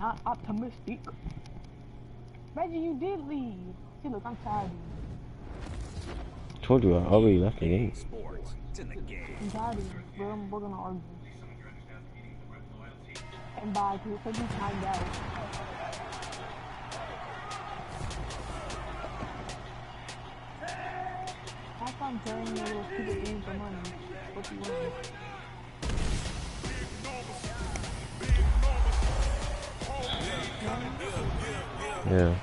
Not optimistic. Imagine you did leave. See, look, I'm tired of you. Told you I already left the game. I'm tired of you. We're gonna argue. And bye, because you timed out. Have fun telling me little stupid things for money. What you want? Yeah.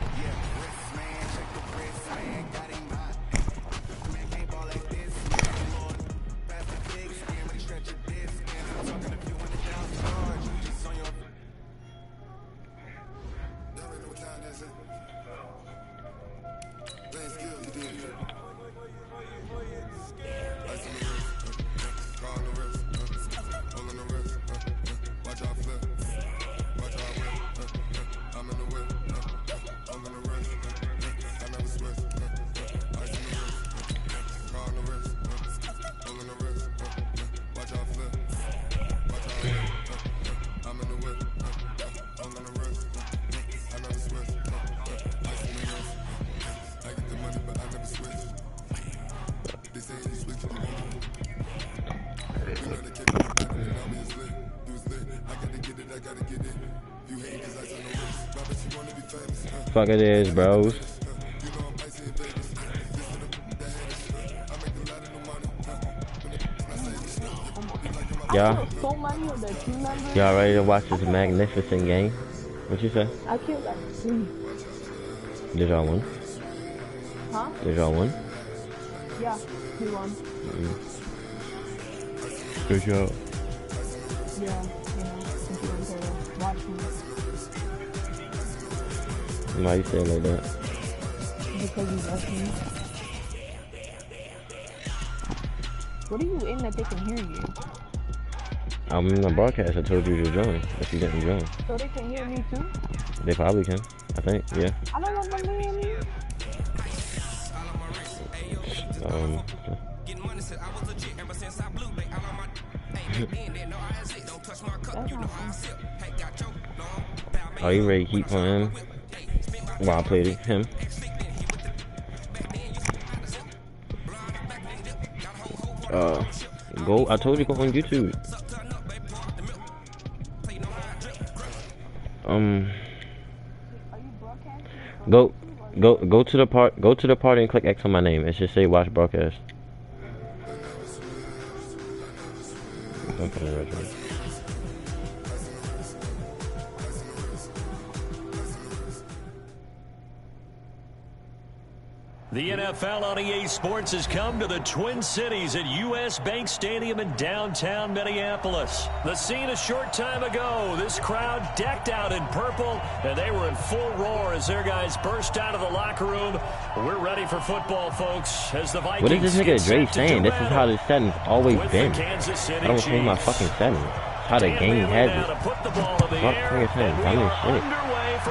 Fuck it is, bros. Y'all ready to watch this magnificent game? What you say? I killed like 3. Did y'all win? Huh? Did y'all win? Yeah, we won. Good job. Yeah, if you want to watch me. Why you say it like that? Because you love me. What are you in that they can hear you? I'm in the broadcast. I told you to join. If you didn't join. So they can hear me too? They probably can. I think, yeah. I don't know if I'm hearing you. Are you ready to keep playing while I play him? Go. I told you go on YouTube. Go to the part. Go to the party and click X on my name. It should say watch broadcast. Don't put it right there. The NFL on EA Sports has come to the Twin Cities at US Bank Stadium in downtown Minneapolis. The scene a short time ago, this crowd decked out in purple, and they were in full roar as their guys burst out of the locker room. We're ready for football, folks, as the Vikings. What is this nigga Dre saying? This is how the setting's always been. I don't change my fucking settings. How the game has it. Fuck nigga saying dumb shit.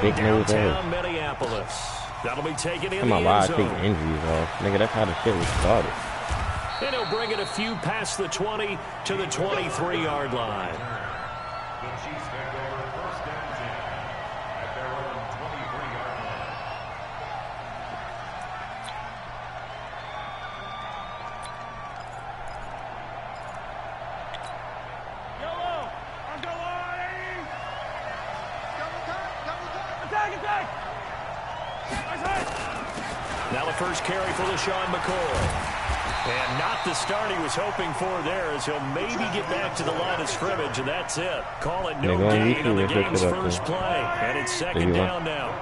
Big nose ass. That'll be taken in the end zone. Take injuries off. Nigga, that's how the shit was started. And he'll bring it a few past the 20 to the 23-yard line. The Chiefs take over first and 10 at their own 23-yard line. Yellow, underline. Attack. Now the first carry for LeSean McCoy. And not the start he was hoping for there, as he'll maybe get back to the line of scrimmage, and that's it. Call it no gain on the game's first play. And it's second down now.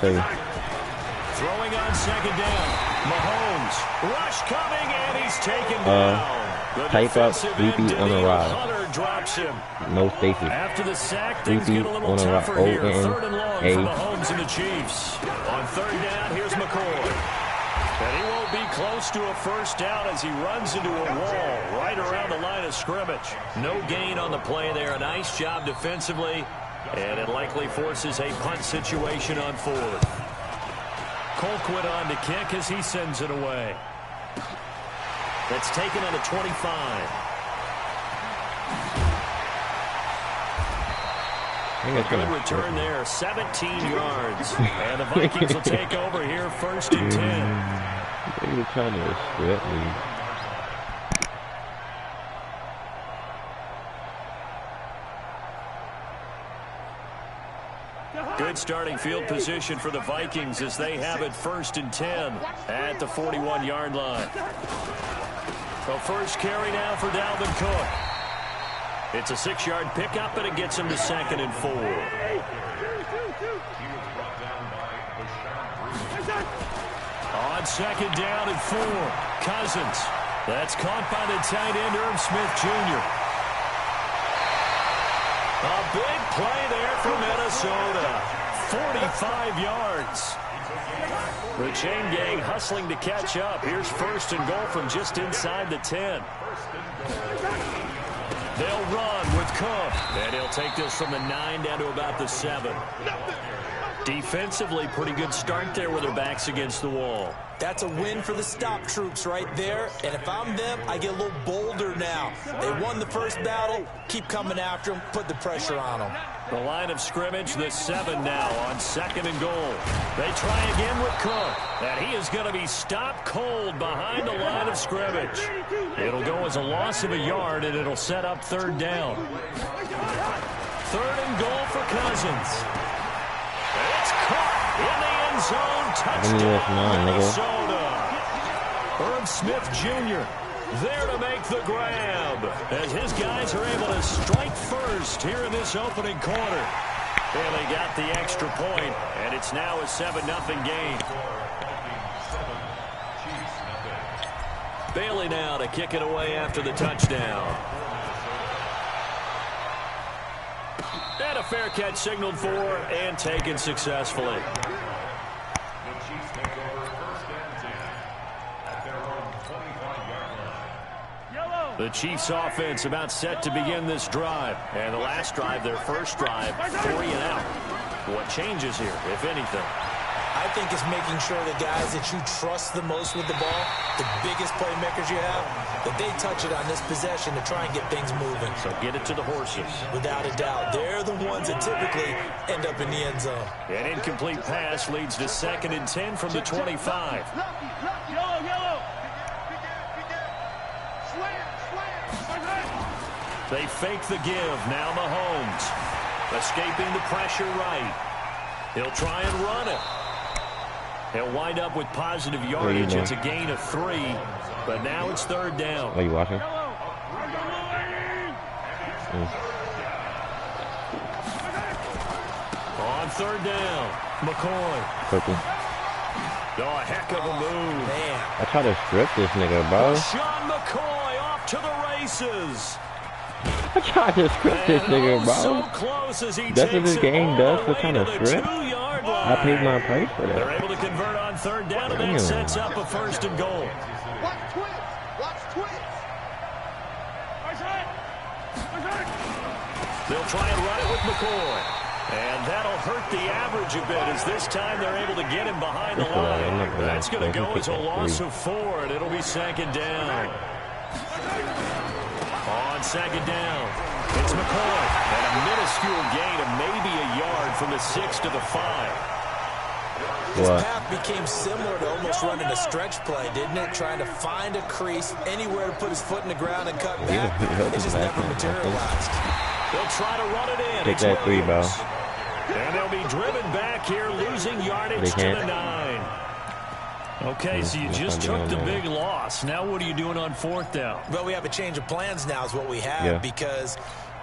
Throwing on second down. Mahomes. Rush coming, and he's taken down. Type up Sleepy on the ride. Drops him. No spaces. After the sack, things get a little tougher here. Third and long for Mahomes and the Chiefs. On third down, here's McCoy. And he won't be close to a first down as he runs into a wall right around the line of scrimmage. No gain on the play there. A nice job defensively. And it likely forces a punt situation on fourth. Colquitt on to kick as he sends it away. That's taken on the 25. A good return there, 17 yards. And the Vikings will take over here, 1st and 10. They were trying to strip me. Good starting field position for the Vikings as they have it 1st and 10 at the 41-yard line. So first carry now for Dalvin Cook. It's a 6-yard pickup, and it gets him to 2nd and 4. On 2nd down and 4, Cousins. That's caught by the tight end, Irv Smith Jr. A big play there for Minnesota. 45 yards. The chain gang hustling to catch up. Here's 1st and goal from just inside the 10. They'll run with Cook. And he'll take this from the 9 down to about the 7. Defensively, pretty good start there with their backs against the wall. That's a win for the stop troops right there. And if I'm them, I get a little bolder now. They won the first battle. Keep coming after them. Put the pressure on them. The line of scrimmage, the 7 now on 2nd and goal. They try again with Cook. And he is going to be stopped cold behind the line of scrimmage. It'll go as a loss of a yard, and it'll set up 3rd down. 3rd and goal for Cousins. It's caught in the end zone. Touchdown, Minnesota. Irv Smith Jr. there to make the grab as his guys are able to strike first here in this opening quarter. And they got the extra point, and it's now a 7-0 game. Bailey now to kick it away after the touchdown. And a fair catch signaled for and taken successfully. The Chiefs offense about set to begin this drive. And the last drive, their first drive, 3 and out. What changes here, if anything? I think it's making sure the guys that you trust the most with the ball, the biggest playmakers you have, that they touch it on this possession to try and get things moving. So get it to the horses. Without a doubt. They're the ones that typically end up in the end zone. An incomplete pass leads to 2nd and 10 from the 25. Yellow. They fake the give. Now Mahomes. Escaping the pressure right. He'll try and run it. He'll wind up with positive yardage. It's a gain of 3. But now it's 3rd down. Are you watching? On 3rd down, McCoy. Purple. Oh, a heck of a move. Man. I try to strip this nigga, bro. Sean McCoy off to the races. I tried to script this nigga, bro. So close as he That's what this game does for trying to the script. 2-yard line. I paid my price for They're that. able to convert on 3rd down, and Damn. that sets up a 1st and goal. Watch twins. They'll try and run it with McCoy. And that'll hurt the average a bit as this time they're able to get him behind the line. That's going to go as a loss of 4, and it'll be 2nd down. On 2nd down, it's McCoy. And a minuscule gain of maybe a yard from the 6 to the 5. His path became similar to almost running a stretch play, didn't it? Trying to find a crease, anywhere to put his foot in the ground and cut back. It just never materialized. They'll try to run it in. Take that 3, bro. And they'll be driven back here, losing yardage to the 9. Okay, so you just took the big loss. Now what are you doing on 4th down? Well, we have a change of plans now is what we have because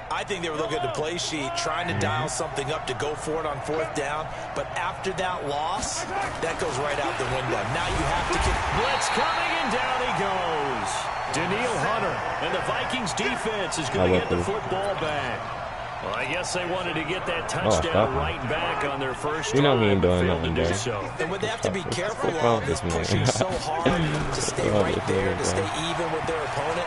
I think they were looking at the play sheet, trying to dial something up to go for it on 4th down. But after that loss, that goes right out the window. Now you have to kick. Blitz coming, and down he goes. Danielle Hunter, and the Vikings defense is going to get the football back. Well, I guess they wanted to get that touchdown right back on their first drive. You know he ain't doing Failed to nothing, do bro. so. And what they have to be careful of is pushing so hard to stay right there, to stay even with their opponent,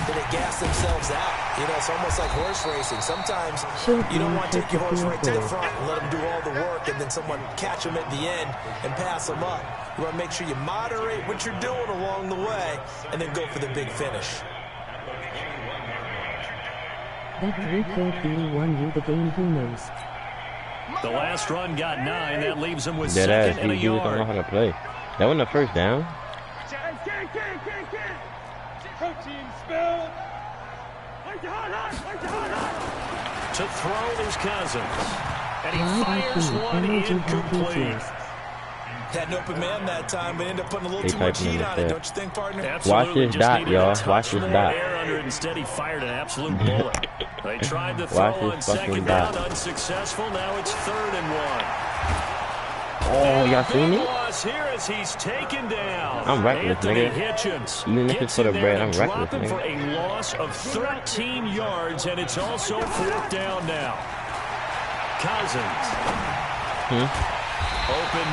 that they gas themselves out. You know, it's almost like horse racing. Sometimes you don't want to take your horse right to the front and let them do all the work and then someone catch them at the end and pass them up. You want to make sure you moderate what you're doing along the way and then go for the big finish. That very clear feeling won you the game, who knows? The last run got 9. That leaves him with Dead second ass. and a He don't know yard. how to play. That wasn't the first down. To throw is Cousins. And he fires one incomplete. Had an open man that time, but ended up putting a little too much heat on it, don't you think, partner? Absolutely. Watch this dot, y'all. Watch this dot. Air under it. Instead, he fired an absolute bullet. They tried to throw on second down, unsuccessful. Now it's 3rd and 1. Oh, y'all seen it? Here as he's taken down. I'm reckless, nigga. Hitchens Even if it's for the bread, I'm reckless, nigga. For nigga. a loss of 13 yards, and it's also 4th down now. Cousins.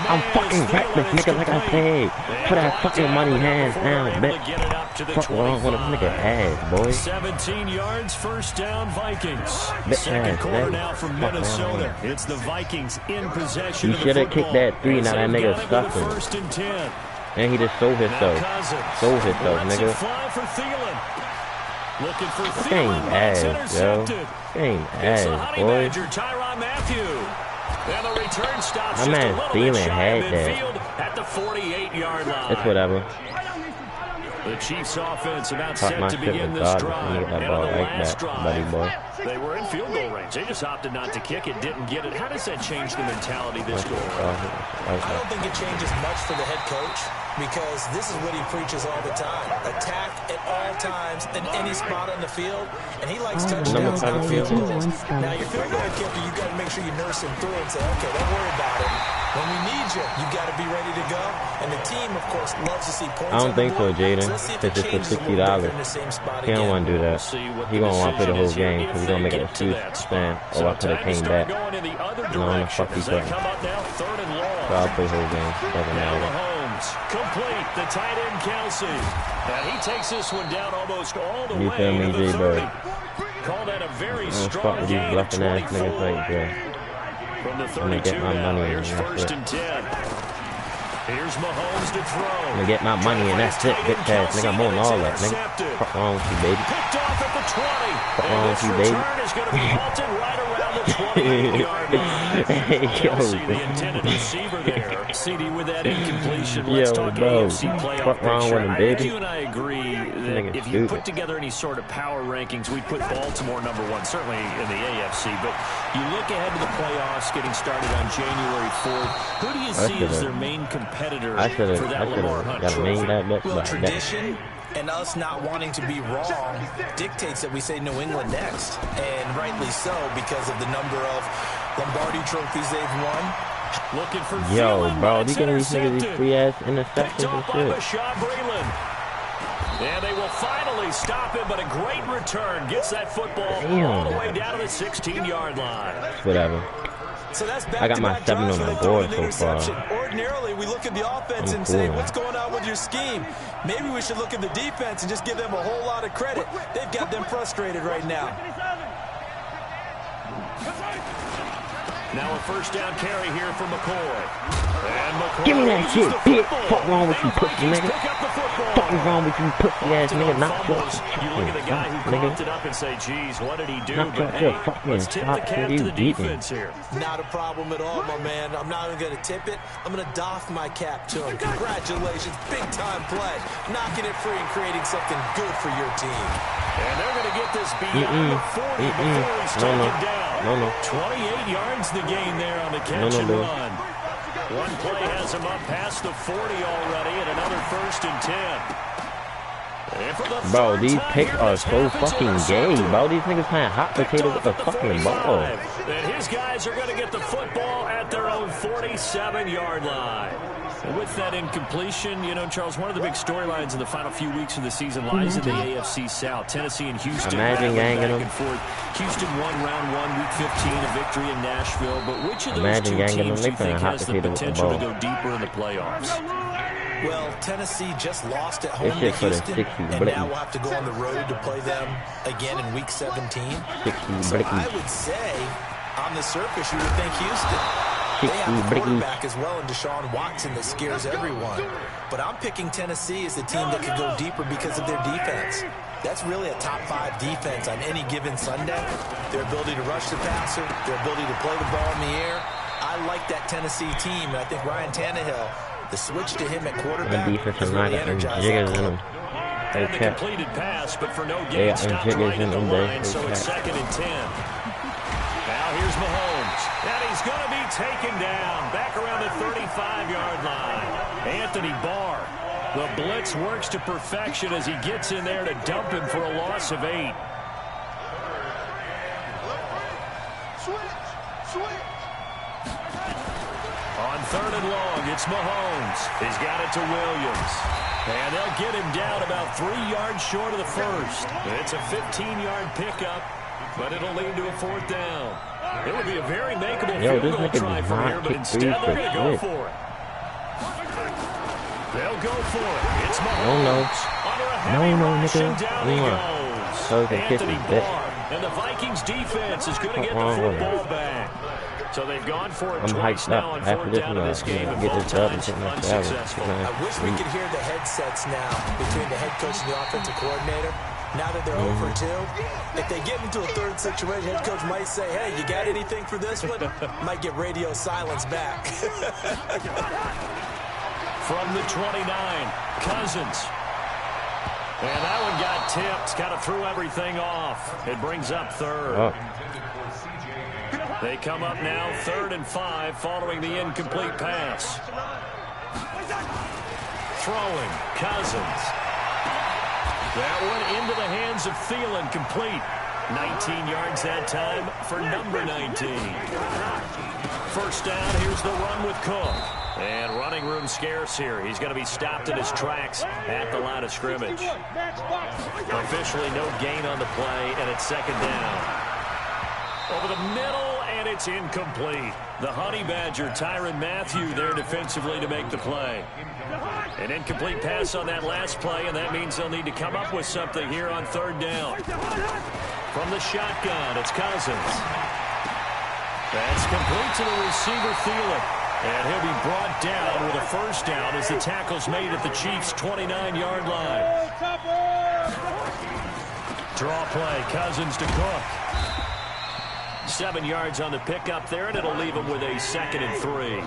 I'm fucking reckless, nigga, like I said. Put that fucking money hands down, bitch. Fuck wrong with a nigga ass, boy. 17 yards, 1st down, Vikings. Bitch Second ass, quarter nigga. now from Fuck Minnesota. wrong. It's the Vikings in possession You of the shoulda football. kicked that 3, now that nigga stuffing. 1st and 10. And he just sold himself. Sold himself, Lets it nigga. fly for Thielen. Looking for Game Thielen. That's ass, yo. intercepted. Game It's the ass, Honey boy. Badger, Tyrann Mathieu. And the return stops My just man a little Thielen bit shy had of that. midfield at the 48-yard line. It's whatever. The Chiefs offense about Talk set my to shit begin with this God. drive. Nigga, that And ball on the like last that, buddy drive, boy. they were in field goal range. They just opted not to kick it, didn't get it. How does that change the mentality this go around? I don't think it changes much for the head coach because this is what he preaches all the time. Attack at all times in any spot on the field, and he likes touchdowns, not field goals. Now, your field goal kicker, you got to make sure you nurse him through and say, okay, don't worry about it. When we need you, you got to be ready to go. And the team, of course, loves to see points. I don't think so, Jaden. Because it's for $60. He don't want to do that. He gonna want to play the whole game because he's gonna make an excuse saying, "Oh, I could have came back." No, the fuck he couldn't. So I'll play the whole game. Doesn't matter. Complete the tight end Kelsey. And he takes this one down almost all the You way feel me, to the 30. J-Bird? Call that a very I'm strong fuck with these gain of bluffing ass 24. niggas like that. From the I'm gonna 32 get my now, money here's and that's 1st it. and 10. Here's Mahomes to throw. I'm gonna get my money and that's it, bitch ass nigga. I'm on all that, nigga. Fuck wrong with you, baby? Picked off at the 20. Fuck wrong with you, baby? Return is going to be halted right around the 28-yard line. Hey, Kelsey, yo. the intended receiver there. CD with that incompletion. Yo, Let's talk bro. AFC playoff Fuck wrong picture. with him, I think baby? you and I agree that Nigga if you stupid. put together any sort of power rankings, we'd put Baltimore #1, certainly in the AFC. But you look ahead to the playoffs getting started on January 4th. Who do you see as their main competitor for that Lamar Hunt gotta trophy? name that bitch Well, like that. tradition and us not wanting to be wrong dictates that we say New England next. And rightly so because of the number of Lombardi trophies they've won. Looking for Yo, Thielen, bro, but these it's niggas these intercepted. free ass Picked interceptions and off by shit. Bashaud Breeland. And they will finally stop him, but a great return gets that football all the way down to the 16-yard line. Whatever. So that's I got my 7 on the board so far. Ordinarily, we look at the offense I'm and say, cool. what's going on with your scheme? Maybe we should look at the defense and just give them a whole lot of credit. They've got them frustrated right now. Now a 1st down carry here for McCoy. And McCoy Give me that loses shit, the bitch. football. Fuck wrong with you, Now pussy Vikings nigga. pick up the football. Fuck is wrong with you, pussy ass nigga? Knock your Fumbles. You look at the guy who nigga. coughed it up and say, geez, what did he do? Knock But your hey, fucking let's tip the shot cap till you to the beat me. defense here. Not a problem at all, my man. I'm not even going to tip it. I'm going to doff my cap to him. Congratulations. Big-time play. Knocking it free and creating something good for your team. And they're going to get this beyond the 40 before he's taken down. No. 28 yards the gain there on the catch and run. One play has him up past the 40 already and another 1st and 10. And for the Bro, third these time picks here, are this so happens fucking gay, intercepted. bro. These niggas playing hot potato with the Picked off at fucking the ball. 45. And his guys are going to get the football at their own 47-yard line. And with that incompletion, you know, Charles, one of the big storylines in the final few weeks of the season lies in the AFC South. Tennessee and Houston Imagine battling ganging back them. and forth. Houston won round 1, week 15, a victory in Nashville. But which of those Imagine two ganging teams them. do you They think playing hot has the potato with the potential to ball. go deeper in the playoffs? Well, Tennessee just lost at home This to shit for the Houston, 60s, and Blicky. now we'll have to go on the road to play them again in Week 17. 60 So Blicky. I would say, on the surface, you would think Houston. They have a Blicky. quarterback as well in Deshaun Watson that scares everyone. But I'm picking Tennessee as the team that could go deeper because of their defense. That's really a top 5 defense on any given Sunday. Their ability to rush the passer, their ability to play the ball in the air. I like that Tennessee team, and I think Ryan Tannehill, the switch to him at quarterback has really energized that club. And the completed pass, but for no gain, stopped right at the line, so it's 2nd and 10. Now here's Mahomes, and he's going to be taken down back around the 35-yard line. Anthony Barr. The blitz works to perfection as he gets in there to dump him for a loss of 8. On 3rd and long, it's Mahomes. He's got it to Williams. And they'll get him down about 3 yards short of the first. It's a 15-yard pickup, but it'll lead to a 4th down. It would be a very makeable field goal try from here, but instead they're going to go for it. They'll go for it. It's Mahomes. Under a heavy rush, and down he goes. Anthony Barr. And the Vikings defense is going to get the football back. So they've gone for it twice now on 4th down in this game, and both times unsuccessful. I wish we could hear the headsets now between the head coach and the offensive coordinator. Now that they're over 2, if they get into a 3rd situation, head coach might say, hey, you got anything for this one? Might get radio silence back. From the 29, Cousins. And that one got tipped, kind of threw everything off. It brings up 3rd. They come up now 3rd and 5 following the incomplete pass. Throwing, Cousins. That one into the hands of Thielen, complete. 19 yards that time for number 19. First down, here's the run with Cook. And running room scarce here. He's going to be stopped in his tracks at the line of scrimmage. Officially no gain on the play, and it's 2nd down. Over the middle, and it's incomplete. The Honey Badger, Tyrann Mathieu, there defensively to make the play. An incomplete pass on that last play, and that means they'll need to come up with something here on 3rd down. From the shotgun, it's Cousins. That's complete to the receiver, Thielen. And he'll be brought down with a first down as the tackle's made at the Chiefs' 29-yard line. Draw play, Cousins to Cook. 7 yards on the pickup there, and it'll leave him with a 2nd and 3.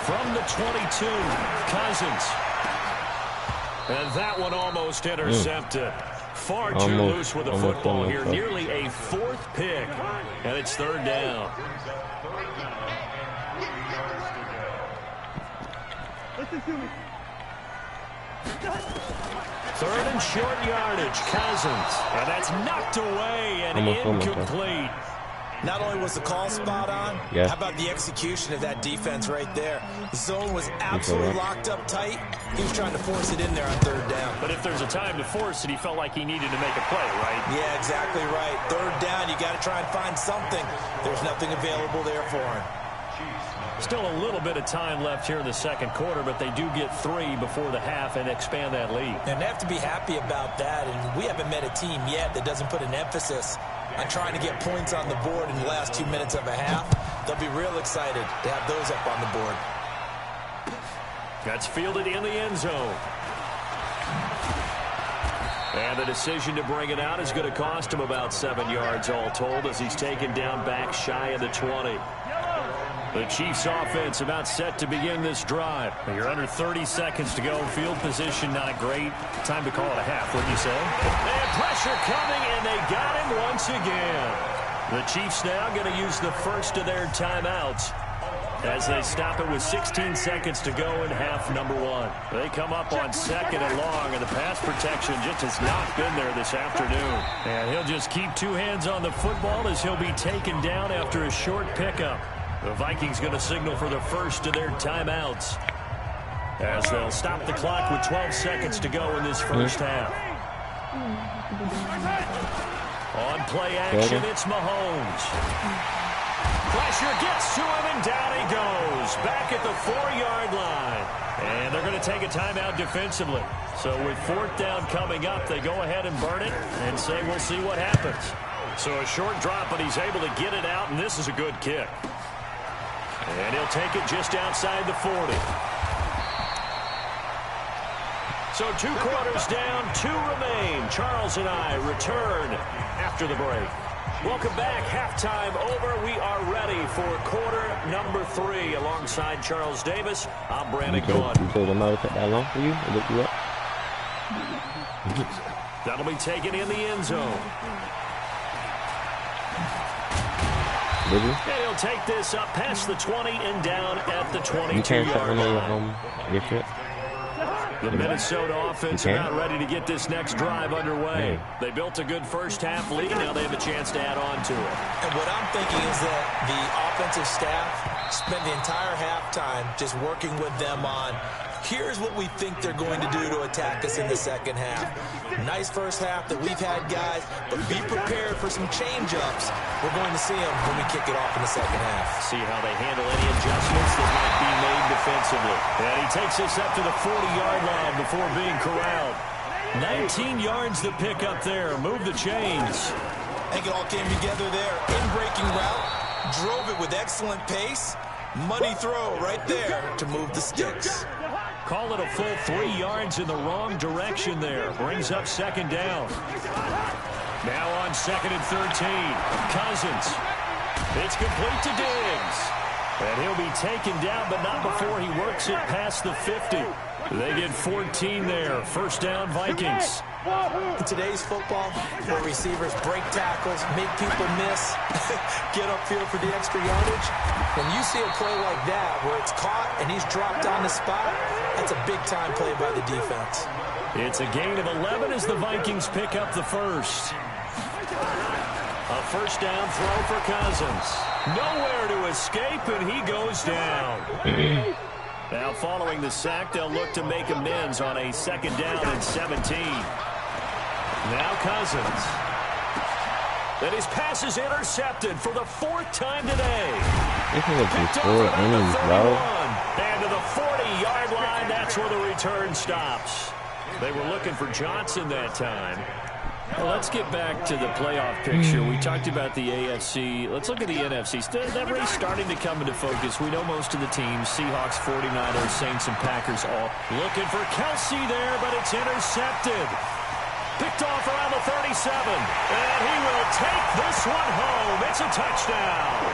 From the 22, Cousins. And that one almost intercepted. Far too loose with the football here. Nearly a 4th pick, and it's 3rd down. 3rd and short yardage, Cousins. And that's knocked away and incomplete. Not only was the call spot on, how about the execution of that defense right there? The zone was absolutely locked up tight. He was trying to force it in there on 3rd down. But if there's a time to force it, he felt like he needed to make a play, right? Yeah, exactly right. 3rd down, you got to try and find something. There's nothing available there for him. Still a little bit of time left here in the 2nd quarter, but they do get 3 before the half and expand that lead. And they have to be happy about that. And we haven't met a team yet that doesn't put an emphasis on trying to get points on the board in the last 2 minutes of a half. They'll be real excited to have those up on the board. That's fielded in the end zone. And the decision to bring it out is going to cost him about 7 yards all told as he's taken down back shy of the 20. The Chiefs offense about set to begin this drive. You're under 30 seconds to go. Field position not great. Time to call it a half, wouldn't you say? And pressure coming, and they got him once again. The Chiefs now going to use the first of their timeouts as they stop it with 16 seconds to go in half number 1. They come up on 2nd and long, and the pass protection just has not been there this afternoon. And he'll just keep 2 hands on the football as he'll be taken down after a short pickup. The Vikings going to signal for the first of their timeouts as they'll stop the clock with 12 seconds to go in this first half. On play action, it's Mahomes. Pressure gets to him, and down he goes. Back at the 4-yard line. And they're going to take a timeout defensively. So with 4th down coming up, they go ahead and burn it and say we'll see what happens. So a short drop, but he's able to get it out, and this is a good kick. And he'll take it just outside the 40. So 2 quarters down, 2 remain. Charles and I return after the break. Welcome back. Halftime over. We are ready for quarter number 3 alongside Charles Davis. I'm Brandon Gaudin. You told them I took that long for you? I looked you up. That'll be taken in the end zone. Did you? And he'll take this up past the 20 and down at the 22-yard You can't set them on line. your shit. The Minnesota offense about ready to get this next drive underway. They built a good first half lead. Now they have a chance to add on to it. And what I'm thinking is that the offensive staff spent the entire halftime just working with them on, here's what we think they're going to do to attack us in the second half. Nice first half that we've had, guys, but be prepared for some change-ups. We're going to see them when we kick it off in the second half. See how they handle any adjustments that might be made defensively. And he takes us up to the 40-yard line before being corralled. 19 yards to pick up there. Move the chains. I think it all came together there. In-breaking route, drove it with excellent pace. Money throw right there to move the sticks. Call it a full 3 yards in the wrong direction there. Brings up second down. Now on 2nd and 13. Cousins. It's complete to Diggs. And he'll be taken down, but not before he works it past the 50. They get 14 there. First down, Vikings. In today's football, where receivers break tackles, make people miss, get upfield for the extra yardage, when you see a play like that where it's caught and he's dropped on the spot, that's a big-time play by the defense. It's a gain of 11 as the Vikings pick up the first. A first down throw for Cousins. Nowhere to escape, and he goes down. Now following the sack, they'll look to make amends on a second down and 17. Now Cousins. And his pass is intercepted for the 4th time today. This is a 4 innings, bro. And to the 40-yard line, that's where the return stops. They were looking for Johnson that time. Well, let's get back to the playoff picture. We talked about the AFC. Let's look at the NFC. That race starting to come into focus. We know most of the teams, Seahawks, 49ers, Saints, and Packers all looking for Kelsey there, but it's intercepted. Picked off around the 37, and he will take this one home. It's a touchdown.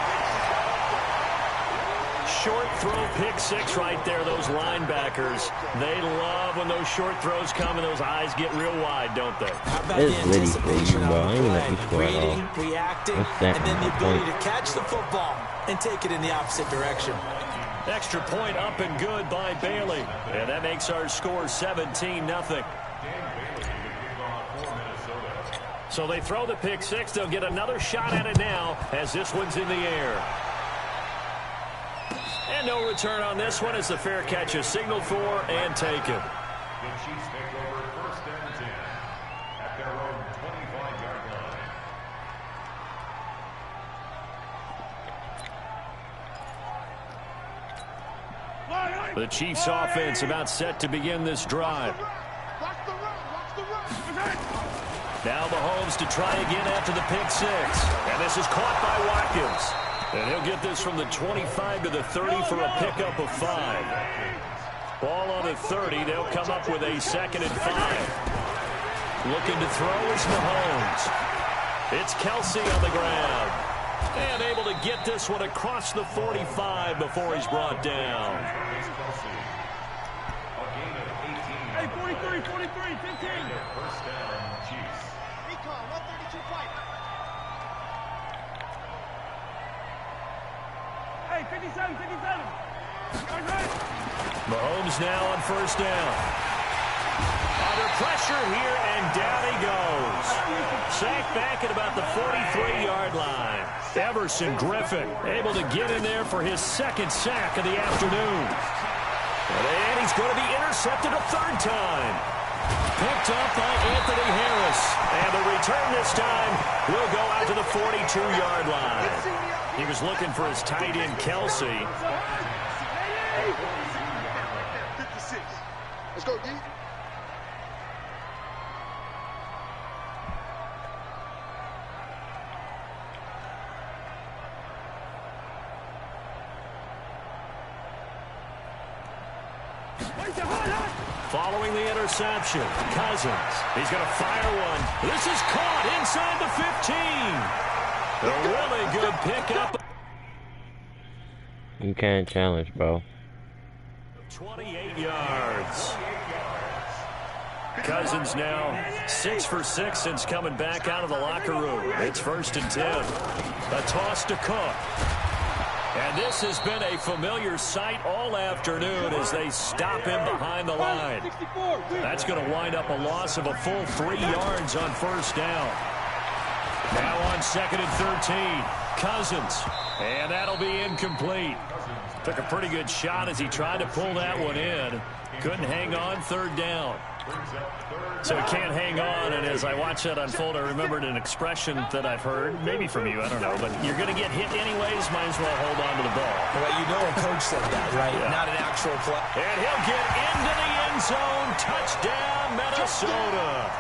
Short throw, pick 6 right there. Those linebackers, they love when those short throws come and those eyes get real wide, don't they? How about the anticipation on the play, reading, reacting, and then the ability to catch the football and take it in the opposite direction. Extra point up and good by Bailey. And that makes our score 17-0. So they throw the pick 6. They'll get another shot at it now as this one's in the air. And no return on this one as the fair catch is signaled for and taken. The Chiefs pick over 1st and 10 at their own 25-yard line. The Chiefs offense about set to begin this drive. Now Mahomes to try again after the pick 6. And this is caught by Watkins. And he'll get this from the 25 to the 30 for a pickup of 5. Ball on the 30. They'll come up with a 2nd and 5. Looking to throw is Mahomes. It's Kelsey on the ground. And able to get this one across the 45 before he's brought down. Hey, 43, 15. First down, Chiefs. Recon, 132 fight. Hey, 57. Mahomes now on first down. Under pressure here, and down he goes. Sacked back at about the 43-yard line. Everson Griffin able to get in there for his 2nd sack of the afternoon. And he's going to be intercepted a 3rd time. Picked up by Anthony Harris. And the return this time will go out to the 42-yard line. He was looking for his tight end, Kelsey. 56. Let's go, D. Following the interception, Cousins. He's going to fire one. This is caught inside the 15. A really good pickup. You can't challenge, bro. 28 yards. Cousins now 6 for 6 since coming back out of the locker room. It's 1st and 10. A toss to Cook. And this has been a familiar sight all afternoon as they stop him behind the line. That's going to wind up a loss of a full 3 yards on 1st down. Now on 2nd and 13. Cousins. And that'll be incomplete. Took a pretty good shot as he tried to pull that one in. Couldn't hang on 3rd down. So he can't hang on, and as I watch that unfold, I remembered an expression that I've heard, maybe from you, I don't know, but you're going to get hit anyways, might as well hold on to the ball. Well, you know a coach said that, right? Yeah. Not an actual play. And he'll get into the end zone. Touchdown, Minnesota.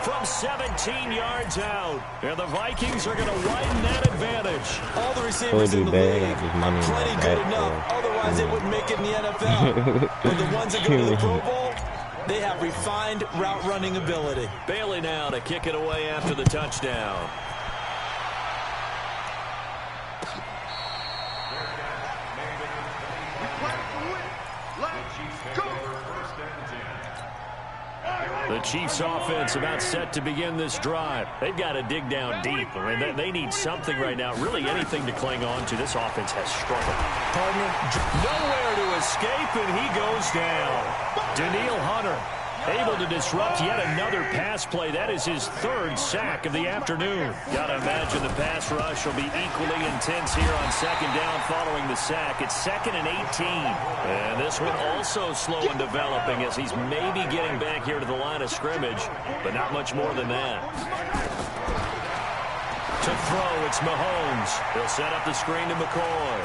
From 17 yards out. And the Vikings are going to widen that advantage. All the receivers in the league, plenty good enough. Otherwise, they wouldn't make it in the NFL. But the ones that go to the Pro Bowl, they have refined route running ability. Bailey now to kick it away after the touchdown. The Chiefs offense about set to begin this drive. They've got to dig down deep. I mean, they need something right now, really anything to cling on to. This offense has struggled. Partner, nowhere to escape, and he goes down. Danielle Hunter able to disrupt yet another pass play. That is his 3rd sack of the afternoon. Got to imagine the pass rush will be equally intense here on 2nd down following the sack. It's 2nd and 18. And this one also slow in developing as he's maybe getting back here to the line of scrimmage, but not much more than that. To throw, it's Mahomes. He'll set up the screen to McCoy.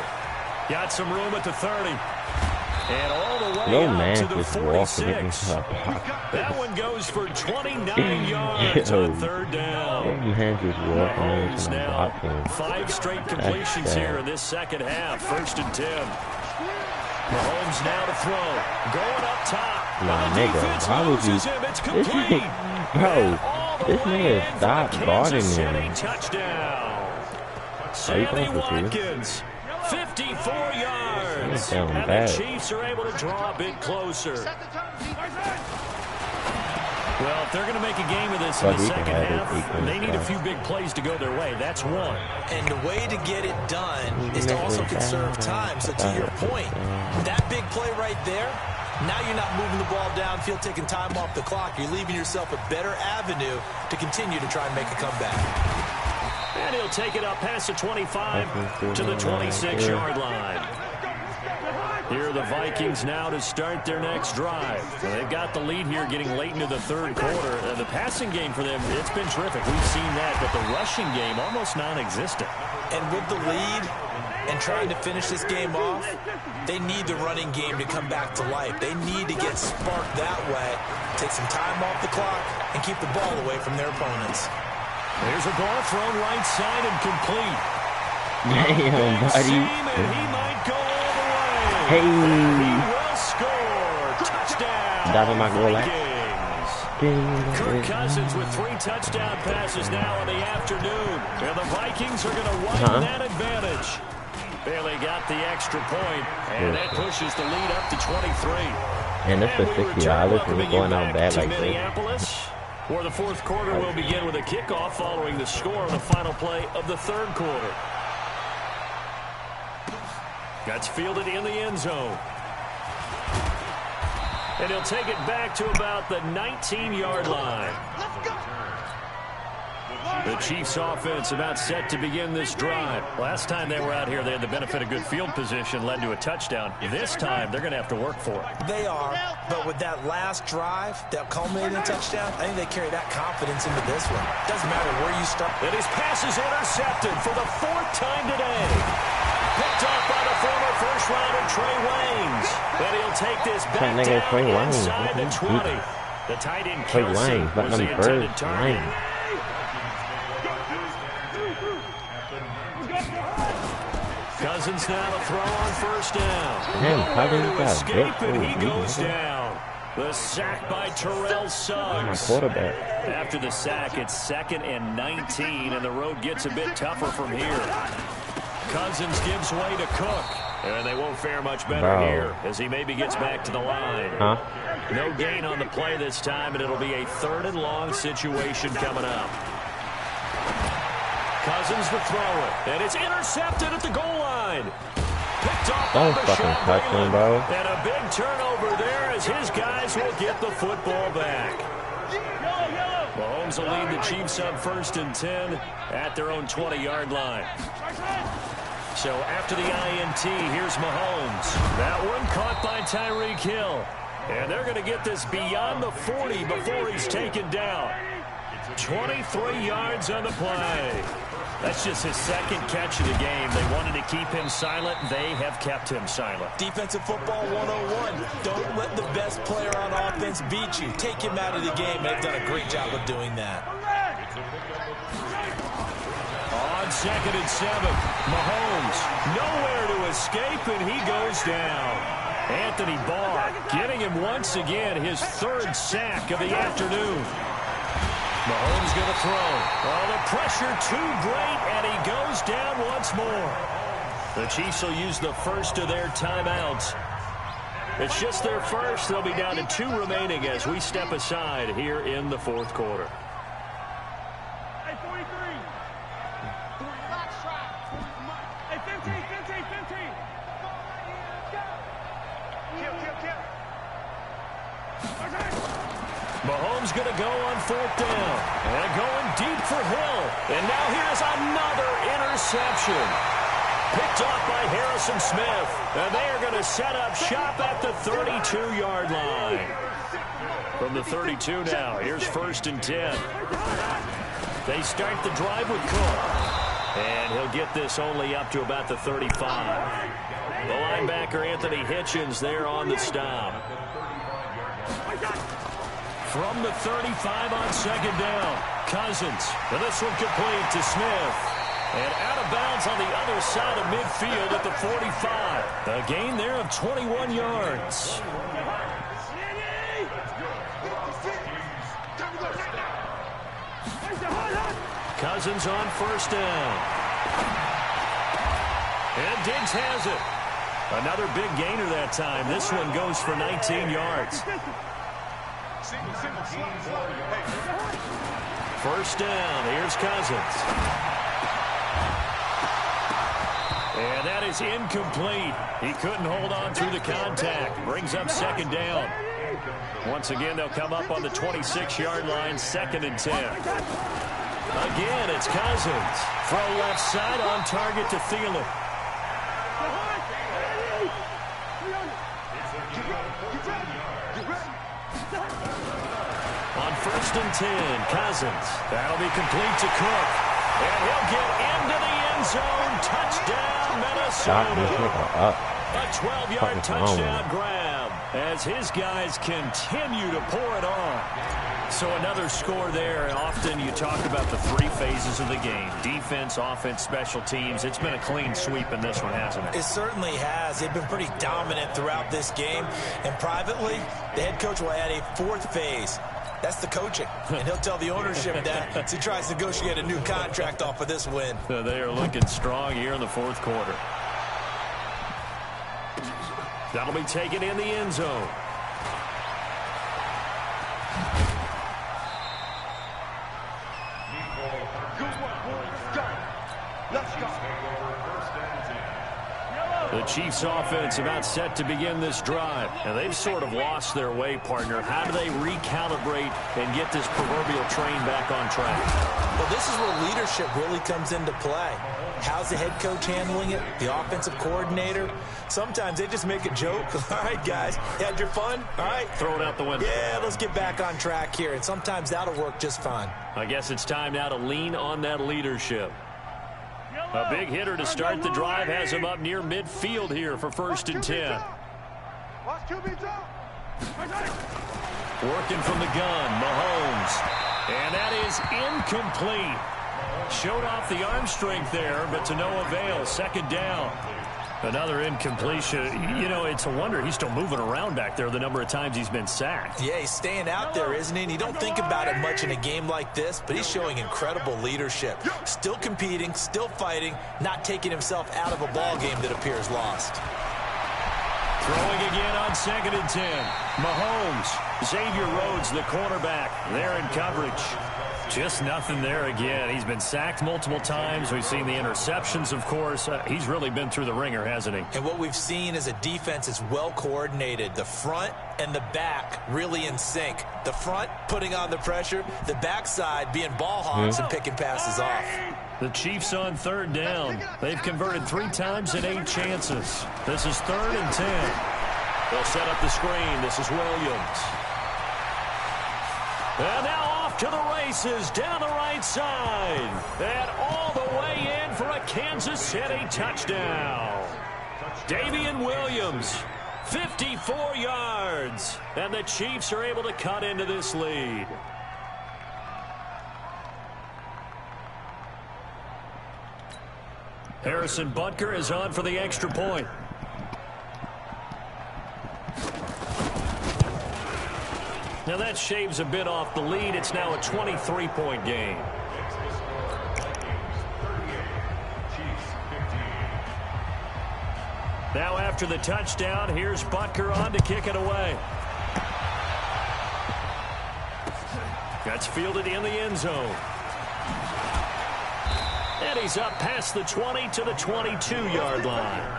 Got some room at the 30. And all the way out to the 46. That one goes for 29 yards on 3rd down. Mahomes now 5 straight completions here in this 2nd half. 1st and 10. Mahomes now to throw. Going up top. Nah, nigga, why would you? This nigga stopped guarding him. Touchdown. Sammy Watkins. 54 yards. And the Chiefs are able to draw a bit closer. Well, if they're going to make a game of this in the 2nd half, they need a few big plays to go their way. That's one. And the way to get it done is to also conserve time. So to your point, that big play right there, now you're not moving the ball downfield, taking time off the clock. You're leaving yourself a better avenue to continue to try and make a comeback. And he'll take it up past the 25 to the 26-yard line. Here are the Vikings now to start their next drive. Well, they've got the lead here getting late into the 3rd quarter. The passing game for them, it's been terrific. We've seen that, but the rushing game almost non-existent. And with the lead and trying to finish this game off, they need the running game to come back to life. They need to get sparked that way, take some time off the clock, and keep the ball away from their opponents. There's a ball thrown right side and complete. Damn, buddy. He might go all the way. Hey. He will score. Touchdown. That might go like. Kirk Cousins with 3 touchdown passes now in the afternoon. And the Vikings are going to widen that advantage. Bailey got the extra point, and that pushes the lead up to 23. And this for $60 and we're going out bad like this. Where the 4th quarter will begin with a kickoff following the score on the final play of the 3rd quarter. That's fielded in the end zone. And he'll take it back to about the 19-yard line. The Chiefs offense about set to begin this drive. Last time they were out here, they had the benefit of good field position, led to a touchdown. This time, they're going to have to work for it. They are, but with that last drive that culminated in a touchdown, I think they carry that confidence into this one. Doesn't matter where you start. And his pass is intercepted for the 4th time today. Picked off by the former first-rounder Trey Waynes. And he'll take this back down inside the 20. The tight end Kelsey was the intended target. Cousins now to throw on 1st down. Damn, Nowhere to escape, and he goes down. The sack by Terrell Suggs. My quarterback. After the sack, it's 2nd and 19, and the road gets a bit tougher from here. Cousins gives way to Cook, and they won't fare much better here as he maybe gets back to the line. No gain on the play this time, and it'll be a 3rd and long situation coming up. Cousins to throw it, and it's intercepted at the goal line. Picked off by Bashaud Breeland, and a big turnover there as his guys will get the football back. Mahomes will lead the Chiefs up 1st and 10 at their own 20-yard line. So after the INT, here's Mahomes. That one caught by Tyreek Hill. And they're going to get this beyond the 40 before he's taken down. 23 yards on the play. That's just his 2nd catch of the game. They wanted to keep him silent. They have kept him silent. Defensive football 101. Don't let the best player on offense beat you. Take him out of the game. They've done a great job of doing that. On 2nd and 7, Mahomes nowhere to escape, and he goes down. Anthony Barr getting him once again, his 3rd sack of the afternoon. Mahomes going to throw. Oh, the pressure too great, and he goes down once more. The Chiefs will use the first of their timeouts. It's just their first. They'll be down to 2 remaining as we step aside here in the 4th quarter. Hey, 43. Hey, 15. Kill. Mahomes going to go on 4th down. And going deep for Hill. And now here's another interception. Picked off by Harrison Smith. And they are going to set up shop at the 32-yard line. From the 32 now, here's 1st and 10. They start the drive with Cook. And he'll get this only up to about the 35. The linebacker, Anthony Hitchens, there on the stop. From the 35 on 2nd down, Cousins. And this one complete to Smith. And out of bounds on the other side of midfield at the 45. A gain there of 21 yards. Cousins on 1st down. And Diggs has it. Another big gainer that time. This one goes for 19 yards. 1st down. Here's Cousins. And that is incomplete. He couldn't hold on through the contact. Brings up 2nd down. Once again, they'll come up on the 26-yard line, 2nd and 10. Again, it's Cousins. Throw left side on target to Thielen. On 1st and 10, Cousins. That'll be complete to Cook. And he'll get into the end zone. Touchdown, Minnesota. A 12-yard touchdown grab as his guys continue to pour it on. So another score there, and often you talk about the 3 phases of the game. Defense, offense, special teams. It's been a clean sweep in this one, hasn't it? It certainly has. They've been pretty dominant throughout this game. And privately, the head coach will add a 4th phase. That's the coaching. And he'll tell the ownership that as he tries to negotiate a new contract off of this win. So they are looking strong here in the 4th quarter. That'll be taken in the end zone. The Chiefs offense about set to begin this drive. And they've sort of lost their way, partner. How do they recalibrate and get this proverbial train back on track? Well, this is where leadership really comes into play. How's the head coach handling it? The offensive coordinator? Sometimes they just make a joke. All right, guys, you had your fun? All right. Throw it out the window. Yeah, let's get back on track here. And sometimes that'll work just fine. I guess it's time now to lean on that leadership. A big hitter to start the drive has him up near midfield here for 1st and 10. Working from the gun, Mahomes. And that is incomplete. Showed off the arm strength there, but to no avail. 2nd down. Another incompletion. You know, it's a wonder he's still moving around back there the number of times he's been sacked. Yeah, he's staying out there, isn't he? And you don't think about it much in a game like this, but he's showing incredible leadership. Still competing, still fighting, not taking himself out of a ball game that appears lost. Throwing again on 2nd and 10. Mahomes, Xavier Rhodes, the cornerback, there in coverage. Just nothing there again. He's been sacked multiple times. We've seen the interceptions, of course. He's really been through the ringer, hasn't he? And what we've seen is a defense that's well coordinated. The front and the back really in sync. The front putting on the pressure, the backside being ball hogs and picking passes off. The Chiefs on 3rd down. They've converted 3 times in 8 chances. This is 3rd and 10. They'll set up the screen. This is Williams. And now off to the races down the right side. And all the way in for a Kansas City touchdown. Davian Williams, 54 yards. And the Chiefs are able to cut into this lead. Harrison Butker is on for the extra point. Now that shaves a bit off the lead. It's now a 23-point game. Now after the touchdown, here's Butker on to kick it away. That's fielded in the end zone. And he's up past the 20 to the 22-yard line.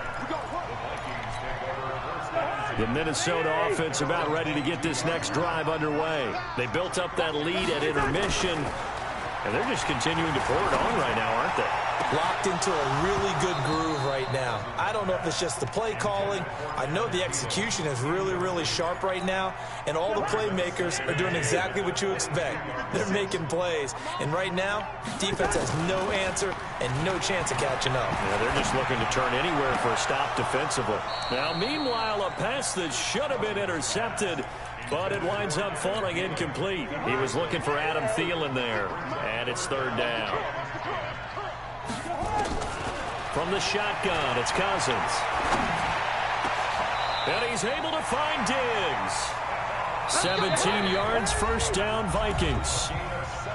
The Minnesota offense about ready to get this next drive underway. They built up that lead at intermission, and they're just continuing to pour it on right now, aren't they? Locked into a really good groove right now. I don't know if it's just the play calling. I know the execution is really, really sharp right now, and all the playmakers are doing exactly what you expect. They're making plays, and right now, defense has no answer and no chance of catching up. Yeah, they're just looking to turn anywhere for a stop defensively. Now, meanwhile, a pass that should have been intercepted, but it winds up falling incomplete. He was looking for Adam Thielen there, and it's 3rd down. From the shotgun, it's Cousins. And he's able to find Diggs. 17 yards, 1st down, Vikings.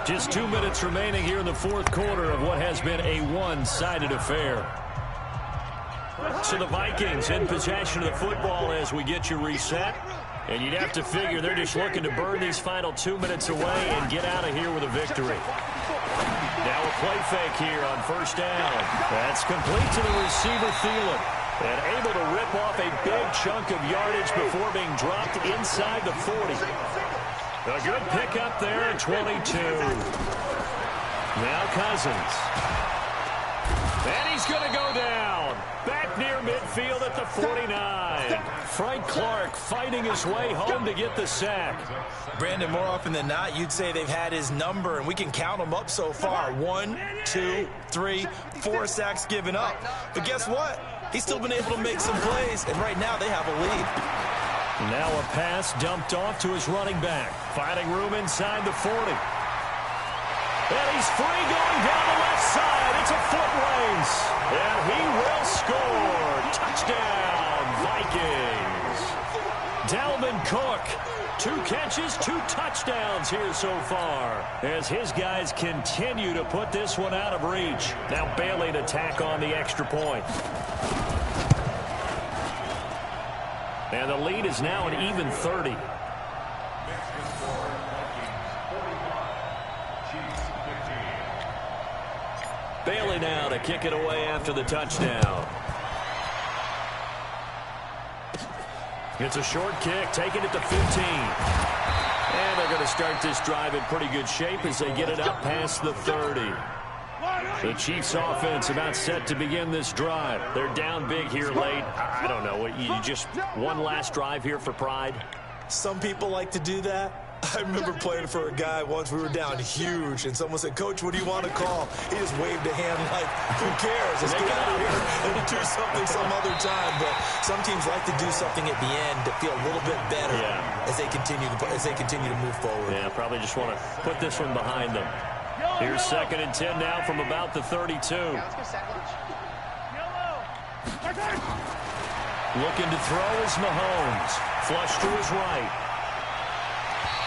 Just 2 minutes remaining here in the 4th quarter of what has been a one-sided affair. So the Vikings in possession of the football as we get you reset. And you'd have to figure they're just looking to burn these final 2 minutes away and get out of here with a victory. Now a play fake here on 1st down. That's complete to the receiver, Thielen. And able to rip off a big chunk of yardage before being dropped inside the 40. A good pickup there at 22. Now Cousins. And he's going to go down. Back near midfield at the 49. Frank Clark fighting his way home to get the sack. Brandon, more often than not, you'd say they've had his number, and we can count them up so far. 1, 2, 3, 4 sacks given up. But guess what? He's still been able to make some plays, and right now they have a lead. Now a pass dumped off to his running back. Finding room inside the 40. And he's free going down the left side. It's a foot race. And he will score. Touchdown, Vikings. Dalvin Cook. 2 catches, 2 touchdowns here so far as his guys continue to put this one out of reach. Now Bailey to tack on the extra point. And the lead is now an even 30. Bailey now to kick it away after the touchdown. It's a short kick, taking it to 15. And they're going to start this drive in pretty good shape as they get it up past the 30. The Chiefs offense about set to begin this drive. They're down big here late. I don't know. You just one last drive here for pride? Some people like to do that. I remember playing for a guy once. We were down huge, and someone said, "Coach, what do you want to call?" He just waved a hand like, "Who cares? Let's get out of here and do something some other time." But some teams like to do something at the end to feel a little bit better as they continue to move forward. Yeah, probably just want to put this one behind them. Here's 2nd and 10 now from about the 32. Looking to throw is Mahomes. Flush to his right.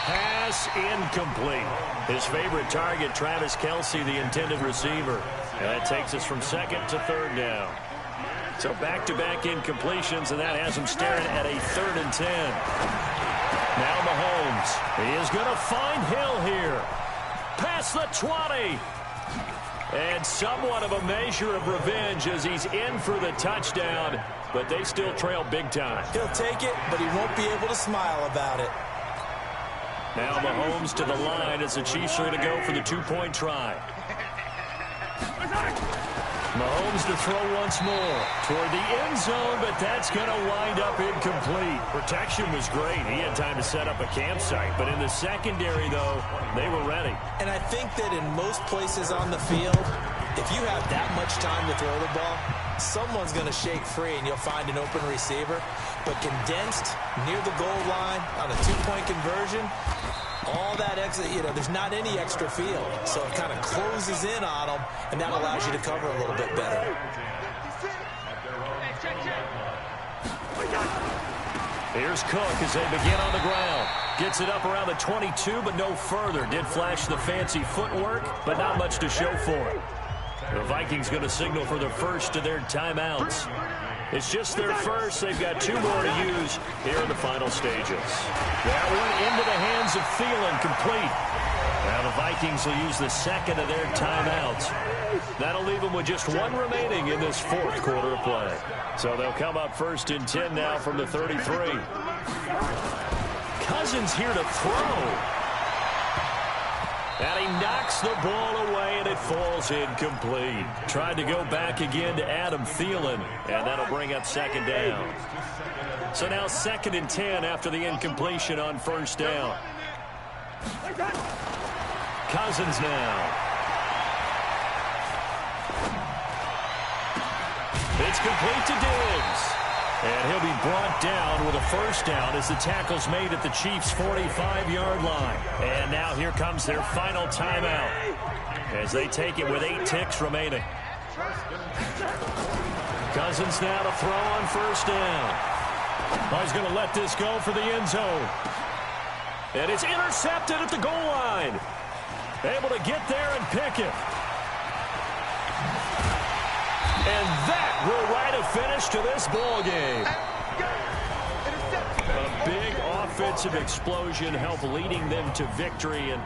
Pass incomplete. His favorite target, Travis Kelce, the intended receiver. And that takes us from second to third down. So back-to-back incompletions, and that has him staring at a 3rd and 10. Now Mahomes. He is going to find Hill here. Past the 20. And somewhat of a measure of revenge as he's in for the touchdown, but they still trail big time. He'll take it, but he won't be able to smile about it. Now Mahomes to the line as the Chiefs are going to go for the 2-point try. Mahomes to throw once more toward the end zone, but that's going to wind up incomplete. Protection was great. He had time to set up a campsite, but in the secondary, though, they were ready. And I think that in most places on the field, if you have that much time to throw the ball, someone's going to shake free and you'll find an open receiver. But condensed near the goal line on a 2-point conversion, all that extra, there's not any extra field. So it kind of closes in on them, and that allows you to cover a little bit better. Here's Cook as they begin on the ground. Gets it up around the 22, but no further. Did flash the fancy footwork, but not much to show for it. The Vikings going to signal for the first of their timeouts. It's just their first. They've got 2 more to use here in the final stages. That one into the hands of Thielen, complete. Now the Vikings will use the second of their timeouts. That'll leave them with just 1 remaining in this 4th quarter of play. So they'll come up 1st and 10 now from the 33. Cousins here to throw. And he knocks the ball away, and it falls incomplete. Tried to go back again to Adam Thielen, and that'll bring up 2nd down. So now 2nd and 10 after the incompletion on 1st down. Cousins now. It's complete to Diggs. And he'll be brought down with a 1st down as the tackle's made at the Chiefs' 45-yard line. And now here comes their final timeout as they take it with 8 ticks remaining. Cousins now to throw on 1st down. Oh, he's going to let this go for the end zone. And it's intercepted at the goal line. Able to get there and pick it. And that will write a finish to this ball game. A big offensive explosion helped leading them to victory, and